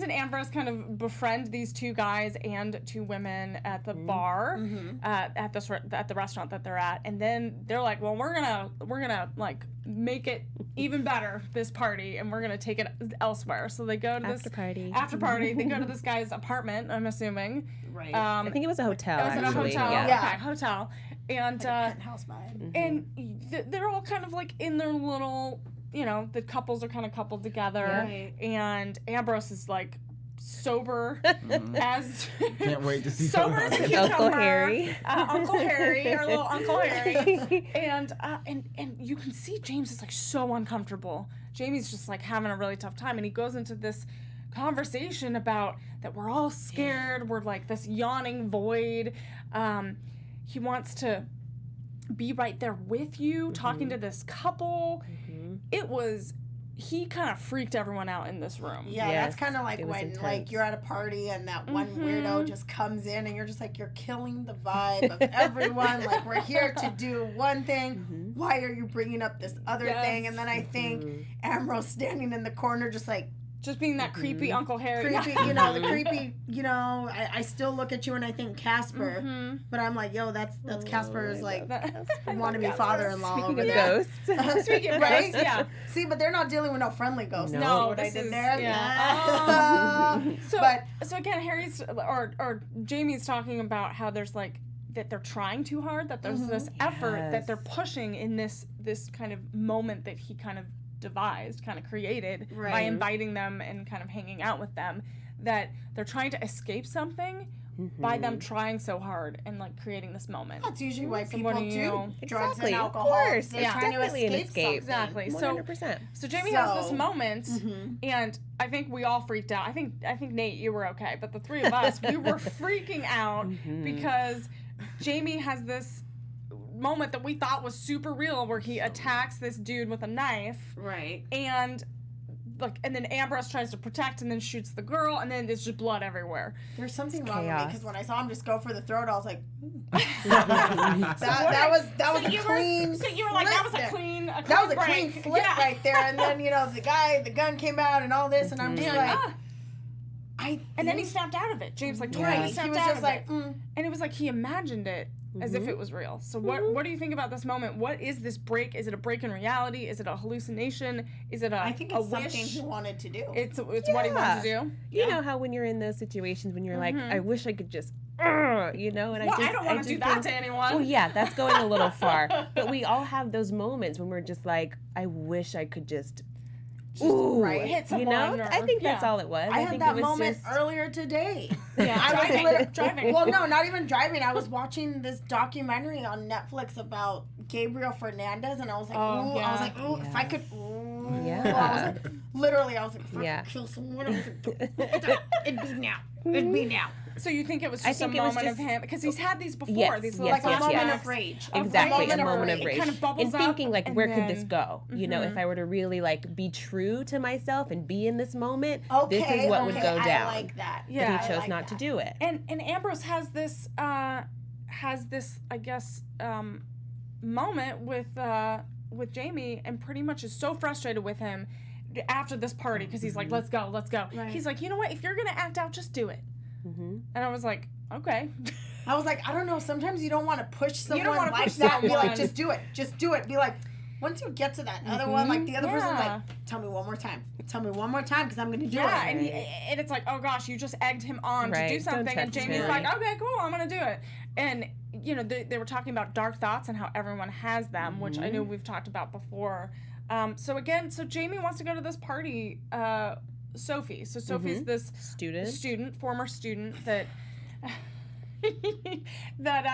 [SPEAKER 2] and Ambrose kind of befriend these two guys and two women at the bar, at the restaurant that they're at, and then they're like, well, we're gonna like make it even better, this party, and we're gonna take it elsewhere. So they go to this after party. They go to this guy's apartment, I'm assuming.
[SPEAKER 3] Right.
[SPEAKER 5] I think it was a hotel.
[SPEAKER 2] It was in a
[SPEAKER 5] actually.
[SPEAKER 2] hotel.
[SPEAKER 5] Yeah.
[SPEAKER 2] Okay, hotel. And
[SPEAKER 3] Penthouse vibe.
[SPEAKER 2] and they're all kind of like in their little, the couples are kind of coupled together.
[SPEAKER 3] Right.
[SPEAKER 2] And Ambrose is like sober as
[SPEAKER 4] Can't wait to see
[SPEAKER 2] sober as a
[SPEAKER 5] Uncle
[SPEAKER 2] cucumber.
[SPEAKER 5] Harry.
[SPEAKER 2] Uncle Harry, our little Uncle Harry. And you can see James is like so uncomfortable. Jamie's just like having a really tough time, and he goes into this conversation about that we're all scared. We're like this yawning void. He wants to be right there with you, talking to this couple. He kind of freaked everyone out in this room.
[SPEAKER 3] Yeah,
[SPEAKER 5] Yes,
[SPEAKER 3] that's kind of like
[SPEAKER 5] it was
[SPEAKER 3] when
[SPEAKER 5] intense.
[SPEAKER 3] like you're at a party and that one weirdo just comes in and you're just like, you're killing the vibe of everyone. Like, we're here to do one thing. Why are you bringing up this other thing? And then I think Ambrose standing in the corner just like,
[SPEAKER 2] Just being that creepy Uncle Harry.
[SPEAKER 3] creepy, the creepy, I still look at you and I think Casper, but I'm like, yo, that's Casper's like wannabe father-in-law
[SPEAKER 5] Speaking
[SPEAKER 3] over
[SPEAKER 5] of
[SPEAKER 3] there.
[SPEAKER 5] ghosts.
[SPEAKER 2] Speaking of
[SPEAKER 3] Right?
[SPEAKER 2] ghosts, yeah.
[SPEAKER 3] See, but they're not dealing with no friendly ghosts.
[SPEAKER 5] No.
[SPEAKER 3] You see what I
[SPEAKER 2] this
[SPEAKER 3] did
[SPEAKER 2] is-
[SPEAKER 3] there?
[SPEAKER 2] yeah.
[SPEAKER 3] But
[SPEAKER 2] So again, Harry's or Jamie's talking about how there's like that they're trying too hard, that there's this effort that they're pushing in this kind of moment that he kind of devised, kind of created by
[SPEAKER 3] Right.
[SPEAKER 2] inviting them and kind of hanging out with them, that they're trying to escape something by them trying so hard and like creating this moment.
[SPEAKER 3] that's usually why
[SPEAKER 2] So
[SPEAKER 3] people
[SPEAKER 2] what do you-
[SPEAKER 3] do drugs
[SPEAKER 5] Exactly,
[SPEAKER 3] and
[SPEAKER 5] of
[SPEAKER 3] alcohol.
[SPEAKER 5] course.
[SPEAKER 3] They're
[SPEAKER 5] It's
[SPEAKER 3] trying to
[SPEAKER 5] definitely an
[SPEAKER 3] escape
[SPEAKER 5] escape.
[SPEAKER 3] something.
[SPEAKER 2] Exactly. So
[SPEAKER 5] 100%.
[SPEAKER 2] So Jamie has this
[SPEAKER 3] So-
[SPEAKER 2] moment, and I think we all freaked out. I think Nate, you were okay, but the three of us, we were freaking out because Jamie has this moment that we thought was super real, where he attacks this dude with a knife,
[SPEAKER 3] Right.
[SPEAKER 2] and then Ambrose tries to protect and then shoots the girl, and then there's just blood everywhere.
[SPEAKER 3] There's something wrong with me
[SPEAKER 5] chaos.
[SPEAKER 3] because when I saw him just go for the throat, I was like,
[SPEAKER 2] So
[SPEAKER 3] that was a
[SPEAKER 2] you
[SPEAKER 3] clean.
[SPEAKER 2] were, so you were like,
[SPEAKER 3] flip
[SPEAKER 2] that was a
[SPEAKER 3] there.
[SPEAKER 2] clean
[SPEAKER 3] That was a clean
[SPEAKER 2] break.
[SPEAKER 3] flip
[SPEAKER 2] Yeah.
[SPEAKER 3] right there, and then the gun came out and all this, and I'm just
[SPEAKER 2] You're
[SPEAKER 3] like,
[SPEAKER 2] ah.
[SPEAKER 3] I.
[SPEAKER 2] And then he snapped out of it. James like,
[SPEAKER 5] Yeah.
[SPEAKER 2] right,
[SPEAKER 3] He
[SPEAKER 2] he snapped
[SPEAKER 3] was
[SPEAKER 2] out
[SPEAKER 3] just
[SPEAKER 2] of
[SPEAKER 3] like,
[SPEAKER 2] it. And it was like he imagined it as if it was real. So what do you think about this moment? What is this break? Is it a break in reality? Is it a hallucination? Is it
[SPEAKER 3] I think
[SPEAKER 2] a
[SPEAKER 3] it's something
[SPEAKER 2] wish?
[SPEAKER 3] he wanted to do.
[SPEAKER 2] It's what he wanted to do.
[SPEAKER 5] You know how when you're in those situations when you're like, I wish I could just, and
[SPEAKER 2] Well,
[SPEAKER 5] I
[SPEAKER 2] don't want to do that to anyone.
[SPEAKER 5] Well, yeah, that's going a little far. But we all have those moments when we're just like, I wish I could just ooh,
[SPEAKER 3] right.
[SPEAKER 2] hit
[SPEAKER 5] you know?
[SPEAKER 2] someone.
[SPEAKER 5] I think that's
[SPEAKER 2] yeah.
[SPEAKER 5] all it was.
[SPEAKER 3] I had
[SPEAKER 5] think
[SPEAKER 3] that
[SPEAKER 5] it was
[SPEAKER 3] moment
[SPEAKER 5] just,
[SPEAKER 3] earlier today.
[SPEAKER 2] Yeah,
[SPEAKER 3] I was
[SPEAKER 2] driving.
[SPEAKER 3] driving. Well, no, not even driving. I was watching this documentary on Netflix about Gabriel Fernandez, and I was like,
[SPEAKER 2] Oh,
[SPEAKER 3] ooh,
[SPEAKER 2] yeah.
[SPEAKER 3] I was like, ooh, if I could, ooh.
[SPEAKER 5] Yeah.
[SPEAKER 3] I was like, literally, I was like, if I
[SPEAKER 5] Yeah.
[SPEAKER 3] could kill someone, I would it'd be now. It'd be now.
[SPEAKER 2] So you think it was
[SPEAKER 5] I
[SPEAKER 2] just a
[SPEAKER 5] think it was
[SPEAKER 2] moment of
[SPEAKER 5] just-
[SPEAKER 2] him, because he's had these before.
[SPEAKER 5] Yes,
[SPEAKER 2] these
[SPEAKER 5] yes,
[SPEAKER 3] Like
[SPEAKER 5] yes,
[SPEAKER 3] a moment
[SPEAKER 5] yes.
[SPEAKER 3] of rage.
[SPEAKER 5] Exactly, a moment of
[SPEAKER 2] It
[SPEAKER 5] rage.
[SPEAKER 2] kind of bubbles
[SPEAKER 5] and
[SPEAKER 2] up,
[SPEAKER 5] thinking like,
[SPEAKER 2] and
[SPEAKER 5] where could this
[SPEAKER 2] then-
[SPEAKER 5] go? You know, if I were to really like be true to myself and be in this moment,
[SPEAKER 3] Okay,
[SPEAKER 5] this is what would go
[SPEAKER 3] I
[SPEAKER 5] down.
[SPEAKER 3] like that.
[SPEAKER 2] Yeah,
[SPEAKER 5] But he
[SPEAKER 3] I
[SPEAKER 5] chose
[SPEAKER 3] like
[SPEAKER 5] not to
[SPEAKER 3] that.
[SPEAKER 5] do it.
[SPEAKER 2] And Ambrose has this I guess moment with Jamie, and pretty much is so frustrated with him after this party because he's like, let's go.
[SPEAKER 3] Right.
[SPEAKER 2] He's like, you know what? If you're gonna act out, just do it. And I was like, okay.
[SPEAKER 3] I was like, I don't know. Sometimes you don't want to push someone
[SPEAKER 2] wanna
[SPEAKER 3] like
[SPEAKER 2] push
[SPEAKER 3] that. And be like,
[SPEAKER 2] someone.
[SPEAKER 3] just do it. Just do it. Be like, once you get to that other one, like the other person's
[SPEAKER 2] Yeah.
[SPEAKER 3] like, tell me one more time. Tell me one more time because I'm going to do
[SPEAKER 2] Yeah,
[SPEAKER 3] it.
[SPEAKER 2] and it's like, oh gosh, you just egged him on to
[SPEAKER 5] Right,
[SPEAKER 2] do
[SPEAKER 5] don't
[SPEAKER 2] something, and
[SPEAKER 5] trust
[SPEAKER 2] Jamie's
[SPEAKER 5] him.
[SPEAKER 2] like, okay, cool, I'm gonna do it. And you know, they were talking about dark thoughts and how everyone has them, which I know we've talked about before. So Jamie wants to go to this party. Sophie. So Sophie's this former student that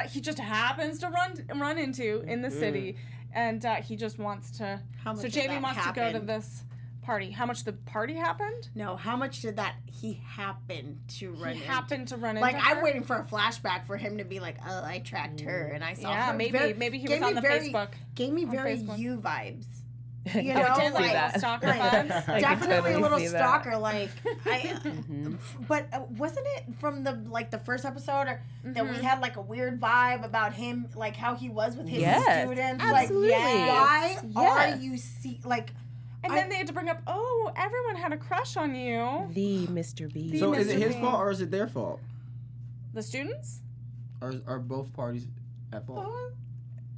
[SPEAKER 2] he just happens to run into in the city, and he just wants to.
[SPEAKER 3] How much
[SPEAKER 2] So
[SPEAKER 3] did
[SPEAKER 2] Jamie
[SPEAKER 3] that
[SPEAKER 2] wants to go to
[SPEAKER 3] happen?
[SPEAKER 2] this party. How much the party happened?
[SPEAKER 3] No, how much did that he happened to run
[SPEAKER 2] He
[SPEAKER 3] into?
[SPEAKER 2] happened to run into
[SPEAKER 3] Like, I'm
[SPEAKER 2] her?
[SPEAKER 3] waiting for a flashback for him to be like, oh, I tracked her and I saw
[SPEAKER 2] Yeah,
[SPEAKER 3] her.
[SPEAKER 2] maybe he was
[SPEAKER 3] gave me
[SPEAKER 2] on the Facebook.
[SPEAKER 3] Gave me
[SPEAKER 2] on
[SPEAKER 3] very
[SPEAKER 2] Facebook.
[SPEAKER 3] you vibes.
[SPEAKER 5] You
[SPEAKER 3] You
[SPEAKER 2] Oh,
[SPEAKER 3] know,
[SPEAKER 2] it did, like,
[SPEAKER 3] like,
[SPEAKER 2] stalker
[SPEAKER 3] like,
[SPEAKER 2] vibes?
[SPEAKER 5] I could
[SPEAKER 3] definitely
[SPEAKER 5] totally
[SPEAKER 3] a little
[SPEAKER 5] see that.
[SPEAKER 3] stalker. Like, but wasn't it from the first episode that we had like a weird vibe about him, like how he was with his
[SPEAKER 5] Yes,
[SPEAKER 3] students?
[SPEAKER 5] absolutely.
[SPEAKER 3] Like, why
[SPEAKER 5] Yes.
[SPEAKER 3] are you like?
[SPEAKER 2] And then they had to bring up, oh, everyone had a crush on you.
[SPEAKER 5] The Mr. B.
[SPEAKER 4] So is it his
[SPEAKER 2] Mr.
[SPEAKER 4] fault or is it their fault?
[SPEAKER 2] The students?
[SPEAKER 4] Or are both parties at fault?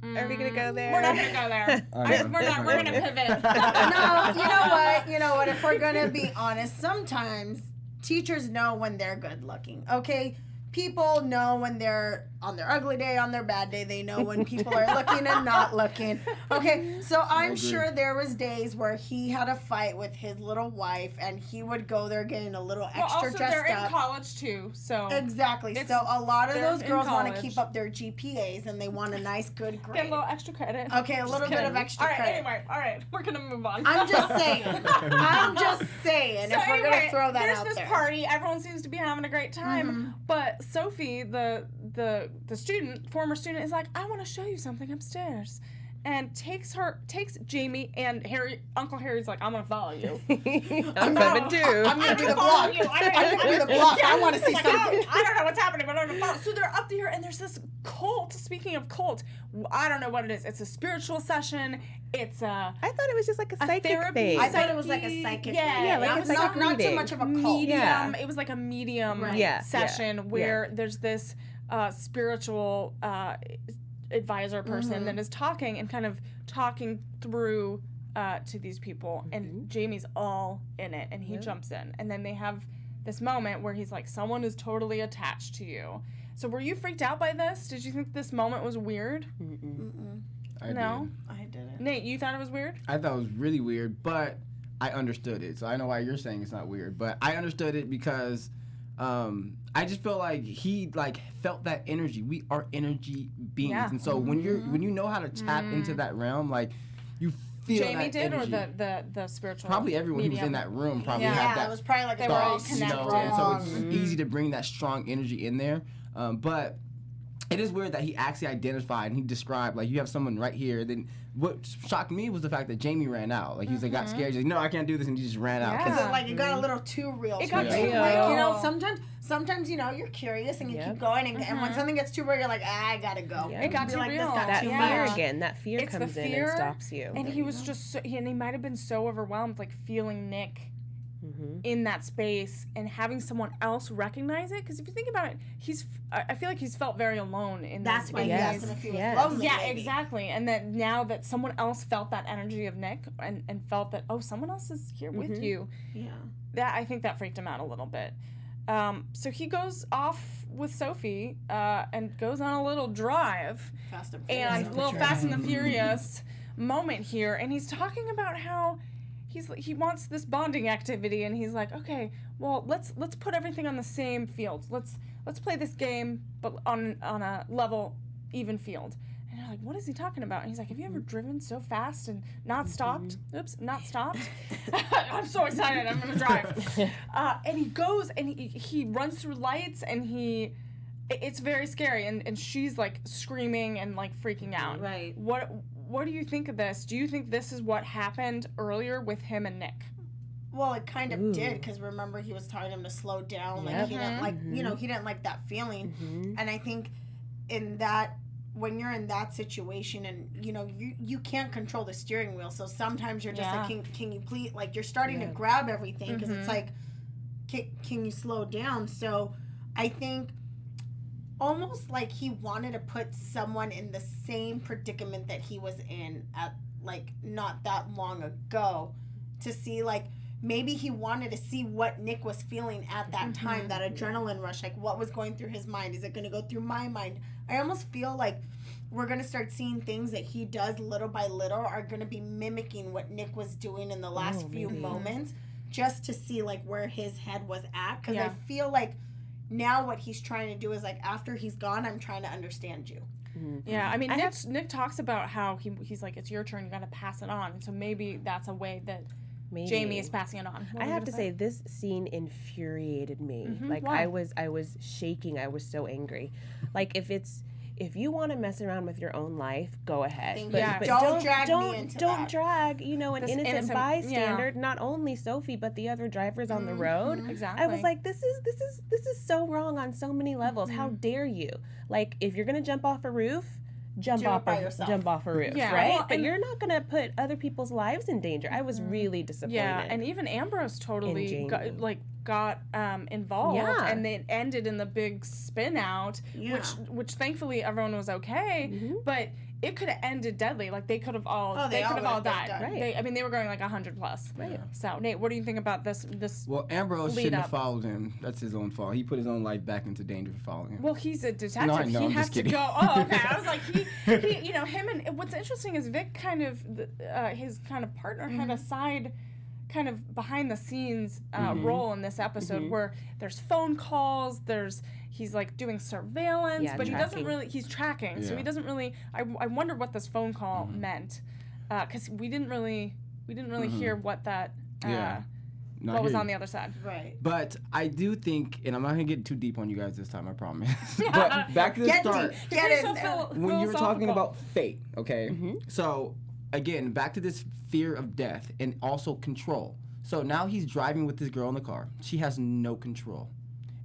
[SPEAKER 5] Are we gonna go there?
[SPEAKER 2] We're not gonna go there. We're not. We're gonna pivot.
[SPEAKER 3] No, you know what? If we're gonna be honest, sometimes teachers know when they're good looking. Okay, people know when they're on their ugly day, on their bad day, they know when people are looking and not looking. Okay, so I'm sure there was days where he had a fight with his little wife, and he would go there getting a little extra
[SPEAKER 2] also,
[SPEAKER 3] dressed
[SPEAKER 2] they're
[SPEAKER 3] up.
[SPEAKER 2] in college too, so
[SPEAKER 3] Exactly. So a lot of
[SPEAKER 2] they're
[SPEAKER 3] those
[SPEAKER 2] in
[SPEAKER 3] girls want to
[SPEAKER 2] college.
[SPEAKER 3] keep up their GPAs, and they want a nice, good grade.
[SPEAKER 2] get a little extra credit.
[SPEAKER 3] Okay, a little bit
[SPEAKER 2] kidding.
[SPEAKER 3] of extra
[SPEAKER 2] all right,
[SPEAKER 3] credit.
[SPEAKER 2] Anyway, all right, we're gonna move on.
[SPEAKER 3] I'm just saying. I'm just saying.
[SPEAKER 2] So
[SPEAKER 3] if we're
[SPEAKER 2] anyway,
[SPEAKER 3] gonna throw that
[SPEAKER 2] there's
[SPEAKER 3] out
[SPEAKER 2] this
[SPEAKER 3] there.
[SPEAKER 2] party. Everyone seems to be having a great time, but Sophie, the former student, is like, I want to show you something upstairs, and takes Jamie and Harry. Uncle Harry's like, I'm gonna follow you.
[SPEAKER 5] I'm coming too.
[SPEAKER 3] I'm gonna be the
[SPEAKER 2] follow
[SPEAKER 3] block.
[SPEAKER 2] you.
[SPEAKER 3] I'm gonna be the block. I want to see
[SPEAKER 2] Like,
[SPEAKER 3] something.
[SPEAKER 2] I don't know what's happening, but I'm gonna follow. So they're up there, and there's this cult. Speaking of cult, I don't know what it is. It's a spiritual session. It's a
[SPEAKER 5] I thought it was just like a psychic
[SPEAKER 2] therapy.
[SPEAKER 5] thing.
[SPEAKER 3] I thought it was like a psychic.
[SPEAKER 2] Yeah,
[SPEAKER 5] like
[SPEAKER 2] it
[SPEAKER 5] a
[SPEAKER 2] was
[SPEAKER 5] psychic
[SPEAKER 3] not so
[SPEAKER 5] reading.
[SPEAKER 3] much of a cult.
[SPEAKER 2] medium.
[SPEAKER 5] Yeah.
[SPEAKER 2] It was like a medium
[SPEAKER 5] Yeah,
[SPEAKER 2] session
[SPEAKER 5] yeah,
[SPEAKER 2] where there's this spiritual advisor person that is talking and kind of talking through to these people, and Jamie's all in it, and he jumps in, and then they have this moment where he's like, someone is totally attached to you. So were you freaked out by this? Did you think this moment was weird?
[SPEAKER 4] I
[SPEAKER 2] No?
[SPEAKER 4] did.
[SPEAKER 3] I didn't.
[SPEAKER 2] Nate, you thought it was weird?
[SPEAKER 4] I thought it was really weird, but I understood it. So I know why you're saying it's not weird, but I understood it because I just feel like he felt that energy. We are energy beings,
[SPEAKER 2] Yeah.
[SPEAKER 4] and so when you know how to tap into that realm, you feel
[SPEAKER 2] Jamie
[SPEAKER 4] that
[SPEAKER 2] did,
[SPEAKER 4] energy.
[SPEAKER 2] or the spiritual?
[SPEAKER 4] Probably everyone who was
[SPEAKER 2] medium?
[SPEAKER 4] in that room probably
[SPEAKER 2] Yeah.
[SPEAKER 4] had
[SPEAKER 3] Yeah,
[SPEAKER 4] that
[SPEAKER 3] it was probably like
[SPEAKER 2] They
[SPEAKER 3] a
[SPEAKER 2] were all
[SPEAKER 4] thoughts, you know,
[SPEAKER 2] connected.
[SPEAKER 4] and so it's easy to bring that strong energy in there. But it is weird that he actually identified and he described, like, you have someone right here. Then what shocked me was the fact that Jamie ran out. Like, he was like, got scared. He's like, no, I can't do this, and he just ran out. 'Cause
[SPEAKER 2] Yeah.
[SPEAKER 3] It got a little too real.
[SPEAKER 2] It
[SPEAKER 3] for
[SPEAKER 2] got
[SPEAKER 3] me.
[SPEAKER 2] too
[SPEAKER 3] Like,
[SPEAKER 2] real.
[SPEAKER 3] sometimes you're curious and you
[SPEAKER 5] Yep.
[SPEAKER 3] keep going, and when something gets too real, you're like, I gotta go.
[SPEAKER 5] Yeah.
[SPEAKER 2] It got
[SPEAKER 3] Be
[SPEAKER 2] too
[SPEAKER 3] like,
[SPEAKER 2] real.
[SPEAKER 3] This got
[SPEAKER 5] that
[SPEAKER 3] too
[SPEAKER 5] fear
[SPEAKER 3] much.
[SPEAKER 5] again. That fear
[SPEAKER 2] It's the
[SPEAKER 5] comes in
[SPEAKER 2] fear,
[SPEAKER 5] and stops you.
[SPEAKER 2] And he was just and he might have been so overwhelmed, like feeling Nick in that space and having someone else recognize it. Because if you think about it, I feel like he's felt very alone in
[SPEAKER 3] That's
[SPEAKER 2] those
[SPEAKER 3] why he
[SPEAKER 2] ways.
[SPEAKER 3] asked him if he was
[SPEAKER 5] Yes.
[SPEAKER 3] lonely.
[SPEAKER 2] Yeah,
[SPEAKER 3] maybe.
[SPEAKER 2] exactly. And that now that someone else felt that energy of Nick and felt that, oh, someone else is here with you,
[SPEAKER 3] Yeah.
[SPEAKER 2] I think that freaked him out a little bit. So he goes off with Sophie and goes on a little drive.
[SPEAKER 3] Fast and
[SPEAKER 2] And
[SPEAKER 3] Furious.
[SPEAKER 2] a little Fast and the Furious moment here, and he's talking about how he wants this bonding activity, and he's like, okay, well, let's put everything on the same field. Let's play this game, but on a level, even field. And you're like, what is he talking about? And he's like, have you ever driven so fast and not stopped? Oops, not stopped. I'm so excited. I'm gonna drive. And he goes and he runs through lights, and it's very scary, and she's like screaming and like freaking out.
[SPEAKER 3] Right.
[SPEAKER 2] What do you think of this? Do you think this is what happened earlier with him and Nick?
[SPEAKER 3] Well, it kind of did, because remember he was telling him to slow down. Like
[SPEAKER 5] Yep.
[SPEAKER 3] he didn't like, he didn't like that feeling. And I think in that, when you're in that situation, and you can't control the steering wheel, so sometimes you're just like, can you please, like, you're starting to grab everything, because it's like, can you slow down? So I think almost like he wanted to put someone in the same predicament that he was in at, like, not that long ago, to see, like, maybe he wanted to see what Nick was feeling at that time, that adrenaline rush, like what was going through his mind. Is it going to go through my mind? I almost feel like we're going to start seeing things that he does little by little are going to be mimicking what Nick was doing in the last few moments, just to see, like, where his head was at. Because I feel like now what he's trying to do is, like, after he's gone, I'm trying to understand you.
[SPEAKER 2] Yeah, I mean, Nick talks about how he's like, it's your turn, you got to pass it on. And so maybe that's a way that Jamie is passing it on.
[SPEAKER 5] I have to say, this scene infuriated me. Like,
[SPEAKER 2] Why?
[SPEAKER 5] I was shaking. I was so angry. Like, if you want to mess around with your own life, go ahead.
[SPEAKER 3] Thank
[SPEAKER 5] But,
[SPEAKER 3] you.
[SPEAKER 5] but
[SPEAKER 3] Don't drag me into
[SPEAKER 5] don't
[SPEAKER 3] that.
[SPEAKER 5] drag, an
[SPEAKER 2] This
[SPEAKER 5] innocent
[SPEAKER 2] innocent-
[SPEAKER 5] bystander, not only Sophie, but the other drivers on the road.
[SPEAKER 2] Exactly.
[SPEAKER 5] I was like, this is so wrong on so many levels. How dare you? Like, if you're gonna jump off a roof, jump
[SPEAKER 3] Do it
[SPEAKER 5] off
[SPEAKER 3] by
[SPEAKER 5] a
[SPEAKER 3] yourself.
[SPEAKER 5] roof,
[SPEAKER 2] Yeah,
[SPEAKER 5] right?
[SPEAKER 2] well,
[SPEAKER 5] but
[SPEAKER 2] and-
[SPEAKER 5] you're not gonna put other people's lives in danger. I was really disappointed.
[SPEAKER 2] Yeah, and even Ambrose totally
[SPEAKER 5] Jamie.
[SPEAKER 2] got involved,
[SPEAKER 5] Yeah.
[SPEAKER 2] and it ended in the big spin out,
[SPEAKER 3] Yeah.
[SPEAKER 2] which thankfully everyone was okay. But it could have ended deadly. Like they could have all
[SPEAKER 3] they all
[SPEAKER 2] could have all
[SPEAKER 3] would've been
[SPEAKER 2] died.
[SPEAKER 3] done.
[SPEAKER 5] Right.
[SPEAKER 2] They were going like 100 plus.
[SPEAKER 5] Right.
[SPEAKER 2] So Nate, what do you think about this?
[SPEAKER 4] Well, Ambrose
[SPEAKER 2] lead
[SPEAKER 4] shouldn't
[SPEAKER 2] up?
[SPEAKER 4] have followed him. That's his own fault. He put his own life back into danger for following him.
[SPEAKER 2] Well, he's a detective.
[SPEAKER 4] No, I know,
[SPEAKER 2] he
[SPEAKER 4] I'm
[SPEAKER 2] has
[SPEAKER 4] just
[SPEAKER 2] to
[SPEAKER 4] kidding.
[SPEAKER 2] go. Oh, okay. I was like, he you know, him and what's interesting is Vic kind of his kind of partner had a side kind of behind the scenes role in this episode where there's phone calls, he's like doing surveillance, but he doesn't really, he's tracking, so he doesn't really, I wonder what this phone call meant, because we didn't really hear what that,
[SPEAKER 4] No,
[SPEAKER 2] what was
[SPEAKER 4] I hear
[SPEAKER 2] on
[SPEAKER 4] you.
[SPEAKER 2] the other side.
[SPEAKER 3] Right.
[SPEAKER 4] But I do think, and I'm not gonna get too deep on you guys this time, I promise. But back to the start,
[SPEAKER 3] Get in
[SPEAKER 2] So
[SPEAKER 3] there.
[SPEAKER 4] when you were talking
[SPEAKER 2] philosophical.
[SPEAKER 4] about fate, okay? So again, back to this fear of death and also control. So now he's driving with this girl in the car. She has no control.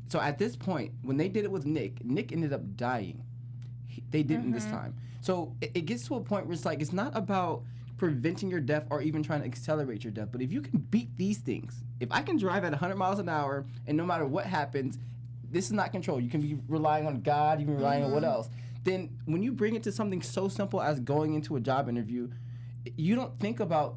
[SPEAKER 4] So at this point, when they did it with Nick ended up dying. They didn't this time. So it gets to a point where it's like, it's not about preventing your death or even trying to accelerate your death. But if you can beat these things, if I can drive at 100 miles an hour and no matter what happens, this is not control. You can be relying on God, you can be relying on what else. Then when you bring it to something so simple as going into a job interview, you don't think about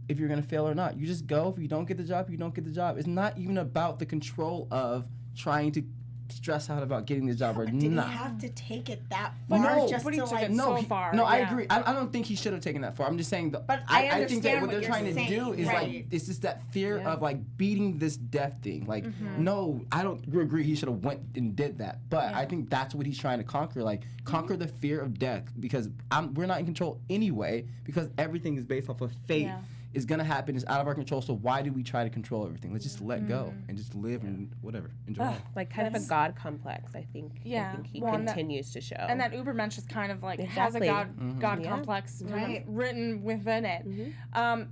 [SPEAKER 4] if you're going to fail or not. You just go. If you don't get the job, you don't get the job. It's not even about the control of trying to stress out about getting the job or
[SPEAKER 3] Did he
[SPEAKER 4] not.
[SPEAKER 3] have to take it that far
[SPEAKER 4] No,
[SPEAKER 3] just
[SPEAKER 2] but he
[SPEAKER 3] to
[SPEAKER 2] took
[SPEAKER 3] like?
[SPEAKER 2] it so far.
[SPEAKER 4] No, I
[SPEAKER 2] yeah.
[SPEAKER 4] agree. I don't think he should have taken that far. I'm just saying that.
[SPEAKER 3] But
[SPEAKER 4] I think that
[SPEAKER 3] understand
[SPEAKER 4] what they're
[SPEAKER 3] you're
[SPEAKER 4] trying to
[SPEAKER 3] saying,
[SPEAKER 4] do is
[SPEAKER 3] right.
[SPEAKER 4] like it's just that fear of like beating this death thing. Like, no, I don't agree. He should have went and did that. But I think that's what he's trying to conquer. Like conquer the fear of death because we're not in control anyway. Because everything is based off of fate.
[SPEAKER 2] Yeah.
[SPEAKER 4] Is gonna happen. It's out of our control. So why do we try to control everything? Let's just let go and just live and whatever. Enjoy life.
[SPEAKER 5] Like kind of a God complex, I think.
[SPEAKER 2] Yeah.
[SPEAKER 5] I think he
[SPEAKER 2] Well, and
[SPEAKER 5] continues to show.
[SPEAKER 2] And that Ubermensch is kind of like
[SPEAKER 5] Exactly.
[SPEAKER 2] has a God
[SPEAKER 5] Yeah.
[SPEAKER 2] complex kind
[SPEAKER 3] Right.
[SPEAKER 2] of written within it.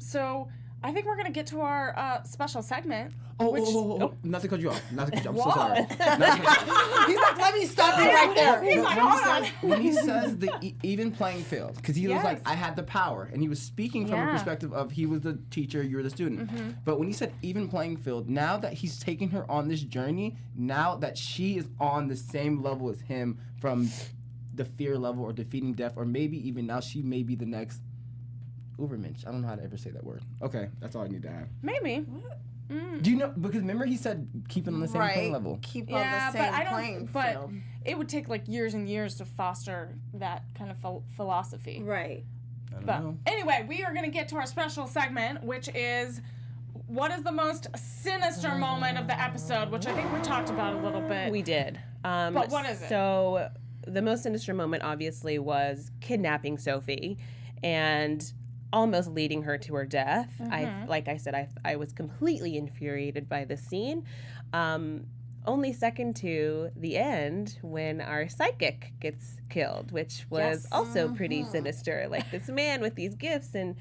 [SPEAKER 2] So I think we're gonna get to our special segment.
[SPEAKER 4] Oh, not to cut you off. Not to cut you off. I'm so sorry.
[SPEAKER 3] He's like, let me stop you right there.
[SPEAKER 2] He's like, hold on.
[SPEAKER 4] When he says the even playing field, because he was like,
[SPEAKER 2] Yes.
[SPEAKER 4] I had the power, and he was speaking from a
[SPEAKER 2] Yeah.
[SPEAKER 4] perspective of he was the teacher, you're the student. But when he said even playing field, now that he's taking her on this journey, now that she is on the same level as him from the fear level or defeating death, or maybe even now she may be the next Ubermensch. I don't know how to ever say that word. Okay, that's all I need to add.
[SPEAKER 2] Maybe.
[SPEAKER 4] Do you know? Because remember he said keep it on the same playing level.
[SPEAKER 3] Keep
[SPEAKER 2] Yeah,
[SPEAKER 3] on the
[SPEAKER 2] but
[SPEAKER 3] same
[SPEAKER 2] I don't.
[SPEAKER 3] playing
[SPEAKER 2] But
[SPEAKER 3] field.
[SPEAKER 2] it would take like years and years to foster that kind of philosophy.
[SPEAKER 3] Right.
[SPEAKER 4] I don't
[SPEAKER 2] But
[SPEAKER 4] know.
[SPEAKER 2] anyway, we are gonna get to our special segment, which is what is the most sinister moment of the episode, which I think we talked about a little bit.
[SPEAKER 5] we did.
[SPEAKER 2] But what is it?
[SPEAKER 5] So the most sinister moment obviously was kidnapping Sophie and almost leading her to her death. Like I said, I was completely infuriated by this scene. Only second to the end when our psychic gets killed, which was also pretty sinister. Like this man with these gifts and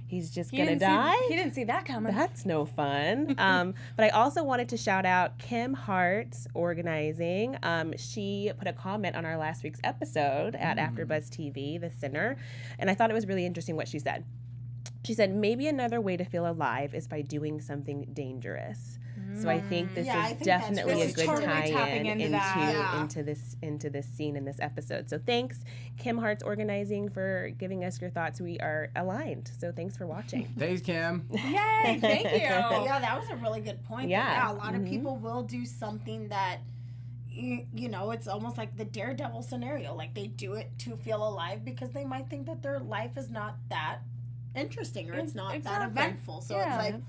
[SPEAKER 5] he's just gonna die.
[SPEAKER 2] He didn't see that coming.
[SPEAKER 5] That's no fun. But I also wanted to shout out Kim Hart's organizing. She put a comment on our last week's episode at AfterBuzz TV, The Sinner, and I thought it was really interesting what she said. She said, maybe another way to feel alive is by doing something dangerous. So I think this
[SPEAKER 3] Yeah, I
[SPEAKER 5] is
[SPEAKER 3] think that's
[SPEAKER 5] definitely
[SPEAKER 3] really
[SPEAKER 5] a good
[SPEAKER 2] totally tapping
[SPEAKER 5] tie-in
[SPEAKER 2] into
[SPEAKER 5] into,
[SPEAKER 2] that.
[SPEAKER 3] Yeah.
[SPEAKER 5] into this scene in this episode. So thanks, Kim Hart's organizing, for giving us your thoughts. We are aligned. So thanks for watching.
[SPEAKER 4] Thanks, Cam.
[SPEAKER 2] Yay! Thank you.
[SPEAKER 3] Yeah, that was a really good point.
[SPEAKER 5] Yeah.
[SPEAKER 3] A lot of people will do something that, you know, it's almost like the daredevil scenario. Like they do it to feel alive because they might think that their life is not that interesting or it's not that
[SPEAKER 2] Exactly.
[SPEAKER 3] eventful. So
[SPEAKER 2] Yeah.
[SPEAKER 3] it's like,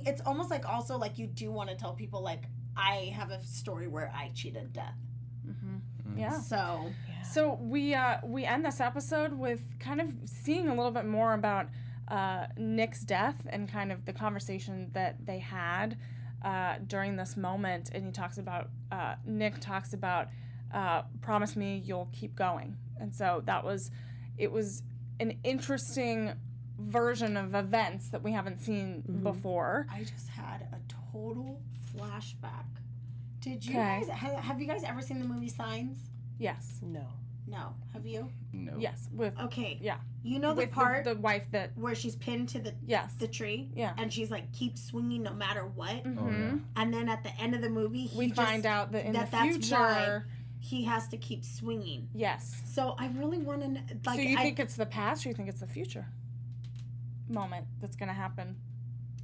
[SPEAKER 3] it's almost like also like you do want to tell people like, I have a story where I cheated death.
[SPEAKER 2] Yeah.
[SPEAKER 3] So
[SPEAKER 2] So we end this episode with kind of seeing a little bit more about Nick's death and kind of the conversation that they had during this moment. And he talks about Nick talks about promise me you'll keep going. And so it was an interesting version of events that we haven't seen before.
[SPEAKER 3] I just had a total flashback. Did you
[SPEAKER 2] Okay.
[SPEAKER 3] guys have you guys ever seen the movie Signs?
[SPEAKER 2] Yes.
[SPEAKER 5] No.
[SPEAKER 3] No. Have you?
[SPEAKER 4] No.
[SPEAKER 2] Yes. With
[SPEAKER 3] Okay.
[SPEAKER 2] yeah.
[SPEAKER 3] You know the
[SPEAKER 2] With
[SPEAKER 3] part
[SPEAKER 2] the wife that
[SPEAKER 3] where she's pinned to the
[SPEAKER 2] yes.
[SPEAKER 3] tree?
[SPEAKER 2] Yeah.
[SPEAKER 3] And she's like keeps swinging no matter what.
[SPEAKER 4] Oh, yeah.
[SPEAKER 3] And then at the end of the movie,
[SPEAKER 2] We find out that in
[SPEAKER 3] that's
[SPEAKER 2] the
[SPEAKER 3] why
[SPEAKER 2] future
[SPEAKER 3] he has to keep swinging.
[SPEAKER 2] Yes.
[SPEAKER 3] So I really want to, like,
[SPEAKER 2] So you think it's the past or you think it's the future moment that's going to happen?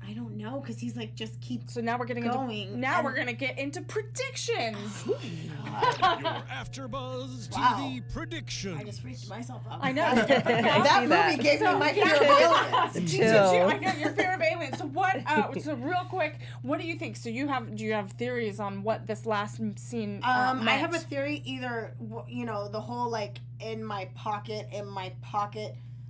[SPEAKER 3] I don't know, because he's like, just keep
[SPEAKER 2] So now we're getting
[SPEAKER 3] going.
[SPEAKER 2] we're going to get into predictions.
[SPEAKER 6] Your AfterBuzz TV prediction.
[SPEAKER 3] I just freaked myself out.
[SPEAKER 2] I know.
[SPEAKER 3] That movie gave me my fear of aliens.
[SPEAKER 5] Chill.
[SPEAKER 2] I know your fear of aliens. So what? So real quick, what do you think? So do you have theories on what this last scene?
[SPEAKER 3] I
[SPEAKER 2] meant?
[SPEAKER 3] have a theory. Either the whole like in my pocket,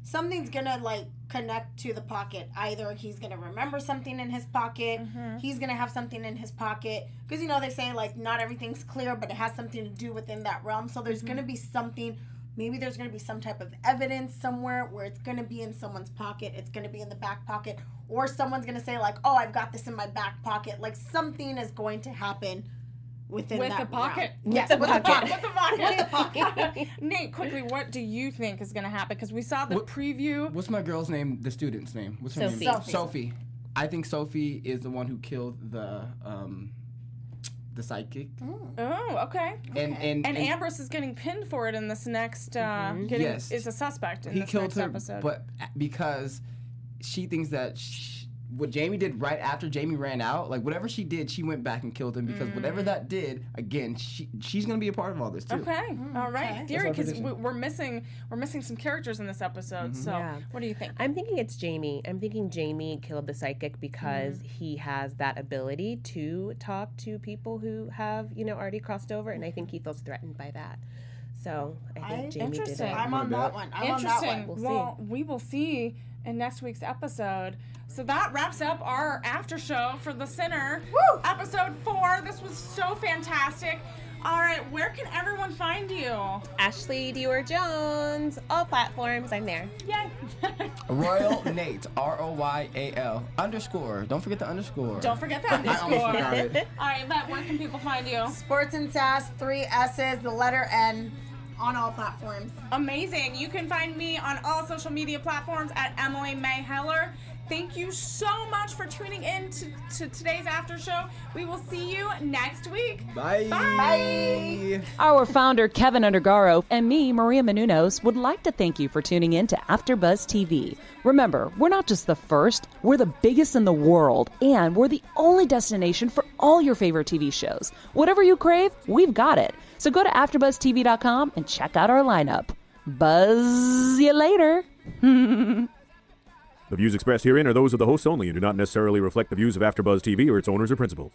[SPEAKER 3] something's gonna like connect to the pocket. Either he's gonna remember something in his pocket, he's gonna have something in his pocket, because they say like not everything's clear, but it has something to do within that realm. So there's gonna be something. Maybe there's gonna be some type of evidence somewhere where it's gonna be in someone's pocket. It's gonna be in the back pocket, or someone's gonna say like, "Oh, I've got this in my back pocket." Like something is going to happen within
[SPEAKER 2] with
[SPEAKER 3] that
[SPEAKER 2] the pocket.
[SPEAKER 3] realm. Yes, with the pocket.
[SPEAKER 2] With the pocket.
[SPEAKER 3] With the pocket.
[SPEAKER 2] Nate, quickly, what do you think is going to happen? Because we saw the preview.
[SPEAKER 4] What's my girl's name? The student's name? What's her
[SPEAKER 5] Sophie.
[SPEAKER 4] name? Sophie. I think Sophie is the one who killed the sidekick.
[SPEAKER 2] Oh, okay.
[SPEAKER 4] And
[SPEAKER 2] Ambrose is getting pinned for it in this next.
[SPEAKER 4] Yes.
[SPEAKER 2] Is a suspect in
[SPEAKER 4] he
[SPEAKER 2] this
[SPEAKER 4] killed
[SPEAKER 2] next
[SPEAKER 4] her,
[SPEAKER 2] episode.
[SPEAKER 4] but because she thinks that what Jamie did right after Jamie ran out, like whatever she did, she went back and killed him, because whatever that did, again, she's gonna be a part of all this too.
[SPEAKER 2] Okay, all right.
[SPEAKER 3] okay.
[SPEAKER 2] Theory,
[SPEAKER 4] That's
[SPEAKER 2] because
[SPEAKER 4] my
[SPEAKER 2] we're missing some characters in this episode. So,
[SPEAKER 5] Yeah.
[SPEAKER 2] what do you think?
[SPEAKER 5] I'm thinking it's Jamie. I'm thinking Jamie killed the psychic because he has that ability to talk to people who have, already crossed over, and I think he feels threatened by that. So I think Jamie did
[SPEAKER 2] Interesting.
[SPEAKER 5] it.
[SPEAKER 3] I'm on that one. I'm on that
[SPEAKER 2] Interesting.
[SPEAKER 3] one.
[SPEAKER 5] We'll see.
[SPEAKER 2] We will see in next week's episode. So that wraps up our after show for The Sinner.
[SPEAKER 3] Woo!
[SPEAKER 2] Episode 4. This was so fantastic. All right, where can everyone find you?
[SPEAKER 5] Ashley Dior Jones, all platforms. I'm there.
[SPEAKER 2] Yay.
[SPEAKER 4] Royal Nate, ROYAL _. Don't forget the underscore.
[SPEAKER 2] Don't forget that
[SPEAKER 4] I almost
[SPEAKER 2] underscore.
[SPEAKER 4] forgot it.
[SPEAKER 2] All right, Yvette, where can people find you?
[SPEAKER 3] Sports and Sass, 3 S's, the letter N, on all platforms.
[SPEAKER 2] Amazing. You can find me on all social media platforms at Emily May Heller. Thank you so much for tuning in to today's after show. We will see you next week.
[SPEAKER 4] Bye.
[SPEAKER 2] Bye.
[SPEAKER 1] Our founder, Keven Undergaro, and me, Maria Menounos, would like to thank you for tuning in to AfterBuzz TV. Remember, we're not just the first, we're the biggest in the world, and we're the only destination for all your favorite TV shows. Whatever you crave, we've got it. So go to AfterBuzzTV.com and check out our lineup. Buzz you later.
[SPEAKER 7] The views expressed herein are those of the hosts only and do not necessarily reflect the views of AfterBuzz TV or its owners or principals.